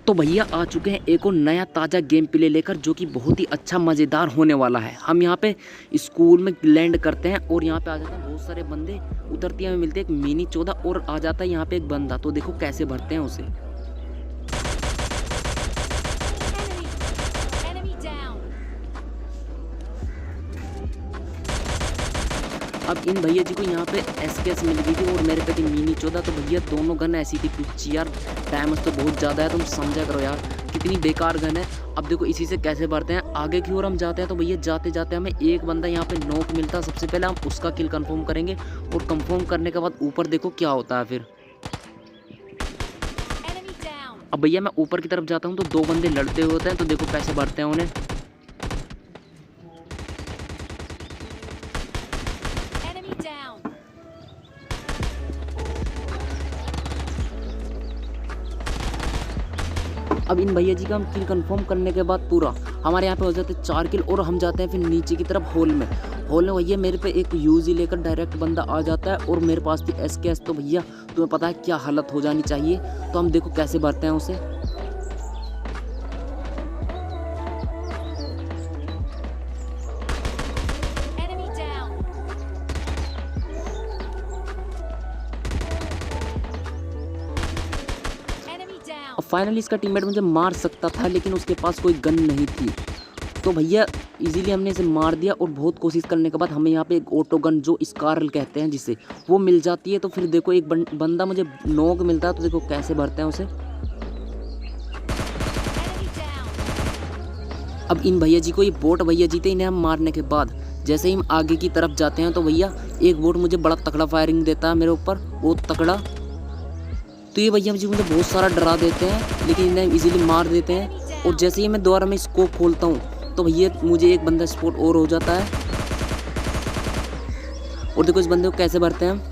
तो भैया आ चुके हैं एक और नया ताज़ा गेम प्ले लेकर, जो कि बहुत ही अच्छा मज़ेदार होने वाला है। हम यहाँ पे स्कूल में लैंड करते हैं और यहाँ पे आ जाते हैं बहुत सारे बंदे। उतरती हमें मिलते हैं एक मिनी 14 और आ जाता है यहाँ पे एक बंदा। तो देखो कैसे भरते हैं उसे। अब इन भैया जी को यहाँ पे एसकेएस मिल गई थी और मेरे पे थी मिनी 14। तो भैया दोनों गन ऐसी थी कुछ यार, डैमेज तो बहुत ज़्यादा है, तुम समझा करो यार कितनी बेकार गन है। अब देखो इसी से कैसे भरते हैं। आगे की ओर हम जाते हैं तो भैया जाते जाते हमें एक बंदा यहाँ पे नॉक मिलता है। सबसे पहले हम उसका किल कंफर्म करेंगे और कंफर्म करने के बाद ऊपर देखो क्या होता है फिर। अब भैया मैं ऊपर की तरफ जाता हूँ तो दो बंदे लड़ते हुए होते हैं। तो देखो कैसे भरते हैं उन्हें। अब इन भैया जी का हम किल कंफर्म करने के बाद पूरा हमारे यहाँ पे हो जाते हैं 4 किल और हम जाते हैं फिर नीचे की तरफ हॉल में। हॉल में भैया मेरे पे एक यूजी लेकर डायरेक्ट बंदा आ जाता है और मेरे पास थी एसकेएस। तो भैया तुम्हें पता है क्या हालत हो जानी चाहिए। तो हम देखो कैसे भरते हैं उसे। अब फाइनली इसका टीममेट मुझे मार सकता था लेकिन उसके पास कोई गन नहीं थी। तो भैया इजीली हमने इसे मार दिया और बहुत कोशिश करने के बाद हमें यहाँ पे एक ऑटो गन जो स्कारल कहते हैं जिसे, वो मिल जाती है। तो फिर देखो एक बंदा मुझे नॉक मिलता है। तो देखो कैसे भरते हैं उसे। अब इन भैया जी को ये बोट भैया जी थे, इन्हें हम मारने के बाद जैसे ही हम आगे की तरफ जाते हैं तो भैया एक बोट मुझे बड़ा तगड़ा फायरिंग देता है मेरे ऊपर, बहुत तगड़ा। तो ये भैया जी मुझे बहुत सारा डरा देते हैं लेकिन इन्हें इजीली मार देते हैं। और जैसे ही मैं दोबारा में स्कोप खोलता हूँ तो भैया मुझे एक बंदा स्पॉट और हो जाता है। और देखो इस बंदे को कैसे भरते हैं हम।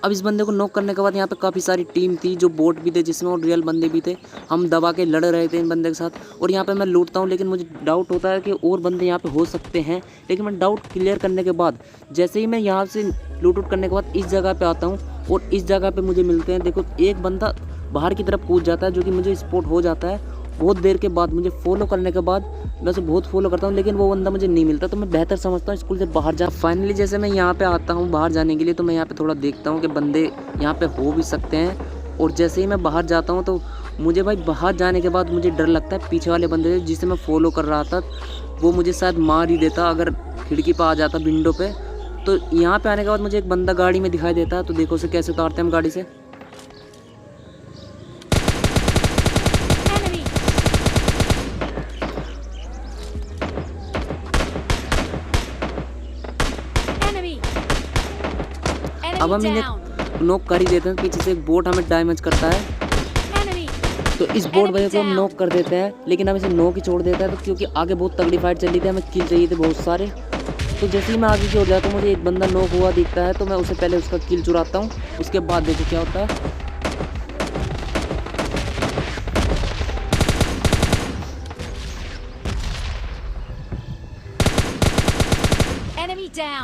अब इस बंदे को नॉक करने के बाद यहाँ पे काफ़ी सारी टीम थी, जो बोट भी थे जिसमें और रियल बंदे भी थे। हम दबा के लड़ रहे थे इन बंदे के साथ और यहाँ पे मैं लूटता हूँ लेकिन मुझे डाउट होता है कि और बंदे यहाँ पे हो सकते हैं। लेकिन मैं डाउट क्लियर करने के बाद जैसे ही मैं यहाँ से लूट आउट करने के बाद इस जगह पे आता हूँ और इस जगह पे मुझे मिलते हैं। देखो एक बंदा बाहर की तरफ कूद जाता है जो कि मुझे स्पॉट हो जाता है। बहुत देर के बाद मुझे फॉलो करने के बाद मैं उसे बहुत फॉलो करता हूँ लेकिन वो बंदा मुझे नहीं मिलता। तो मैं बेहतर समझता हूँ स्कूल से बाहर जा। फाइनली जैसे मैं यहाँ पे आता हूँ बाहर जाने के लिए तो मैं यहाँ पे थोड़ा देखता हूँ कि बंदे यहाँ पे हो भी सकते हैं। और जैसे ही मैं बाहर जाता हूँ तो मुझे भाई बाहर जाने के बाद मुझे डर लगता है पीछे वाले बंदे जिसे मैं फॉलो कर रहा था वो मुझे शायद मार ही देता अगर खिड़की पर आ जाता विंडो पे। तो यहाँ पे आने के बाद मुझे एक बंदा गाड़ी में दिखाई देता है। तो देखो उसे कैसे उतारते हैं हम गाड़ी से। अब हम इन्हें नॉक कर ही देते हैं। पीछे से एक बोट हमें डैमेज करता है तो इस बोट वजह को हम नॉक कर देते हैं लेकिन हम इसे नॉक ही छोड़ देता है। तो क्योंकि आगे बहुत तगड़ी फाइट चल रही थी, हमें किल चाहिए थे बहुत सारे। तो जैसे ही मैं आगे की ओर जाता हूँ मुझे एक बंदा नॉक हुआ दिखता है तो मैं उसे पहले उसका किल चुराता हूँ। उसके बाद देखो क्या होता है।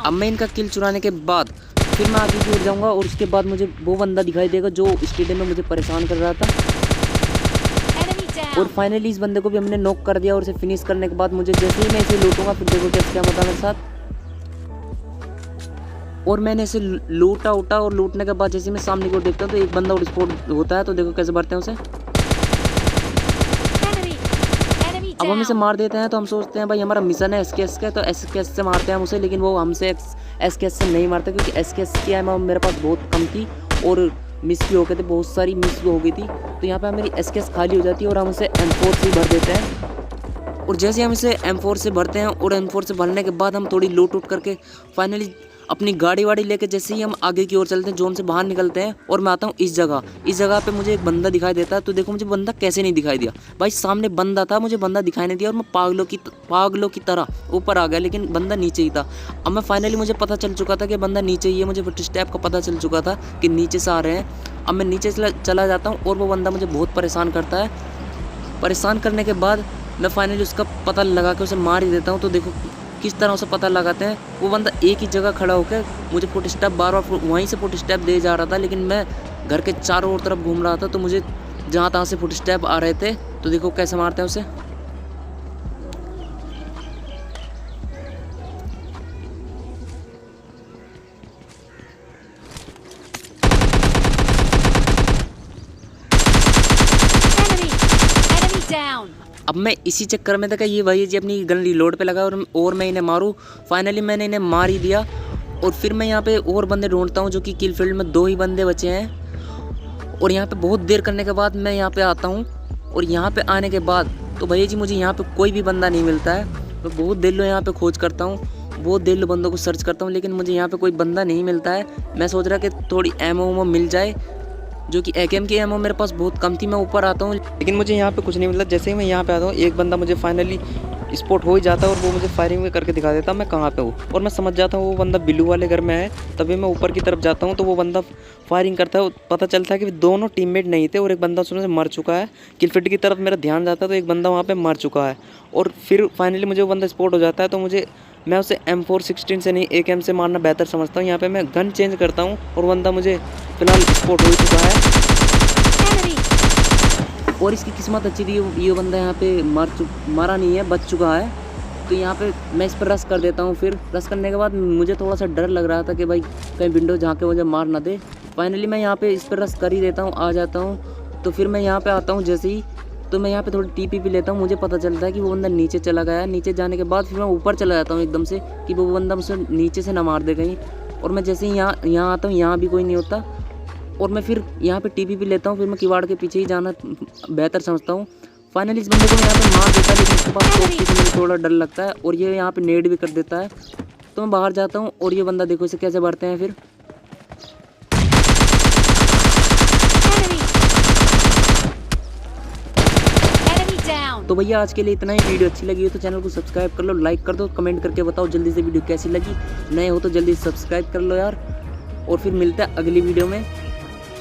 अब मैं इनका किल चुराने के बाद फिर मैं आगे की ओर जाऊंगा और उसके बाद मुझे वो बंदा दिखाई देगा जो स्टेडियम में मुझे परेशान कर रहा था। और फाइनली इस बंदे को भी हमने नॉक कर दिया और इसे फिनिश करने के बाद मुझे जैसे ही मैं इसे लूटूंगा फिर देखो क्या होता है मेरे साथ। और मैंने इसे लूटा उठा और लूटने के बाद जैसे मैं सामने की ओर देखता हूँ तो एक बंदा और स्पॉट होता है। तो देखो कैसे भरते हैं उसे। अब हम इसे मार देते हैं तो हम सोचते हैं भाई हमारा मिशन है एसकेएस का, तो एसकेएस से मारते हैं हम उसे। लेकिन वो हमसे एसकेएस से नहीं मारते क्योंकि एसकेएस की एमओ मेरे पास बहुत कम थी और मिस भी हो गए थे, बहुत सारी मिस भी हो गई थी। तो यहाँ पे मेरी एसकेएस खाली हो जाती है और हम उसे M4 से भर देते हैं। और जैसे हम इसे M4 से भरते हैं और M4 से भरने के बाद हम थोड़ी लूट उट करके फाइनली अपनी गाड़ी वाड़ी लेके जैसे ही हम आगे की ओर चलते हैं जोन से बाहर निकलते हैं और मैं आता हूँ इस जगह पे मुझे एक बंदा दिखाई देता है। तो देखो मुझे बंदा कैसे नहीं दिखाई दिया भाई, सामने बंदा था मुझे बंदा दिखाई नहीं दिया और मैं पागलों की तरह ऊपर आ गया लेकिन बंदा नीचे ही था। अब मैं फाइनली मुझे पता चल चुका था कि बंदा नीचे ही है, मुझे स्टेप का पता चल चुका था कि नीचे से आ रहे हैं। अब मैं नीचे चला जाता हूँ और वो बंदा मुझे बहुत परेशान करता है। परेशान करने के बाद मैं फाइनली उसका पता लगा के उसे मार ही देता हूँ। तो देखो किस तरह से पता लगाते हैं। वो बंदा एक ही जगह खड़ा होकर मुझे फुट स्टेप बार बार वहीं से फुट स्टेप दे जा रहा था, लेकिन मैं घर के चारों ओर तरफ घूम रहा था, तो मुझे जहाँ तहाँ से फुट स्टेप आ रहे थे। तो देखो कैसे मारते हैं उसे। अब मैं इसी चक्कर में था कि ये भाई जी अपनी गन रिलोड पे लगा और मैं इन्हें मारूं। फाइनली मैंने इन्हें मार ही दिया। और फिर मैं यहाँ पे और बंदे ढूंढता हूँ, जो कि किल फील्ड में 2 ही बंदे बचे हैं। और यहाँ पे बहुत देर करने के बाद मैं यहाँ पे आता हूँ। और यहाँ पे आने के बाद तो भैया जी मुझे यहाँ पे कोई भी बंदा नहीं मिलता है। मैं बहुत देर लो यहाँ पे खोज करता हूँ, बहुत देर लो बंदों को सर्च करता हूँ, लेकिन मुझे यहाँ पे कोई बंदा नहीं मिलता है। मैं सोच रहा कि थोड़ी एमओ मिल जाए, जो कि AKM की एमओ मेरे पास बहुत कम थी। मैं ऊपर आता हूँ, लेकिन मुझे यहाँ पे कुछ नहीं मिलता। जैसे ही मैं यहाँ पे आता हूँ, एक बंदा मुझे फाइनली स्पॉट हो ही जाता है और वो मुझे फायरिंग में करके दिखा देता मैं कहाँ पे हूँ। और मैं समझ जाता हूँ वो बंदा ब्लू वाले घर में है। तभी मैं ऊपर की तरफ जाता हूँ, तो वो बंदा फायरिंग करता है। पता चलता है कि दोनों टीममेट नहीं थे और एक बंदा उसमें से मर चुका है। किलफील्ड की तरफ मेरा ध्यान जाता है, तो एक बंदा वहाँ पर मर चुका है। और फिर फाइनली मुझे वो बंदा स्पॉट हो जाता है, तो मैं उसे M416 से नहीं AKM से मारना बेहतर समझता हूँ। यहाँ पे मैं गन चेंज करता हूँ और बंदा मुझे फिलहाल स्पॉट हो चुका है। और इसकी किस्मत अच्छी थी, ये बंदा यहाँ पे मारा नहीं है, बच चुका है। तो यहाँ पे मैं इस पर रश कर देता हूँ। फिर रश करने के बाद मुझे थोड़ा सा डर लग रहा था कि भाई कहीं विंडो झाँके मुझे मार ना दे। फाइनली मैं यहाँ पे इस पर रश कर ही देता हूँ, आ जाता हूँ। तो फिर मैं यहाँ पे आता हूँ जैसे ही, तो मैं यहाँ पे थोड़ी TP भी लेता हूँ। मुझे पता चलता है कि वो बंदा नीचे चला गया है। नीचे जाने के बाद फिर मैं ऊपर चला जाता हूँ एकदम से, कि वो बंदा मुझसे नीचे से ना मार दे कहीं। और मैं जैसे ही यहाँ आता हूँ, यहाँ भी कोई नहीं होता। और मैं फिर यहाँ पे TP भी लेता हूँ। फिर मैं किवाड़ के पीछे ही जाना बेहतर समझता हूँ। फाइनली इस बंदे को मैं यहाँ पे मार देता है, लेकिन उसके पास टोपी से मुझे थोड़ा डर लगता है और ये यहाँ पे नेड भी कर देता है। तो मैं बाहर जाता हूँ और ये बंदा देखो इसे कैसे भरते हैं। फिर तो भैया आज के लिए इतना ही। वीडियो अच्छी लगी हो तो चैनल को सब्सक्राइब कर लो, लाइक कर दो, कमेंट करके बताओ जल्दी से वीडियो कैसी लगी। नए हो तो जल्दी सब्सक्राइब कर लो यार। और फिर मिलता है अगली वीडियो में।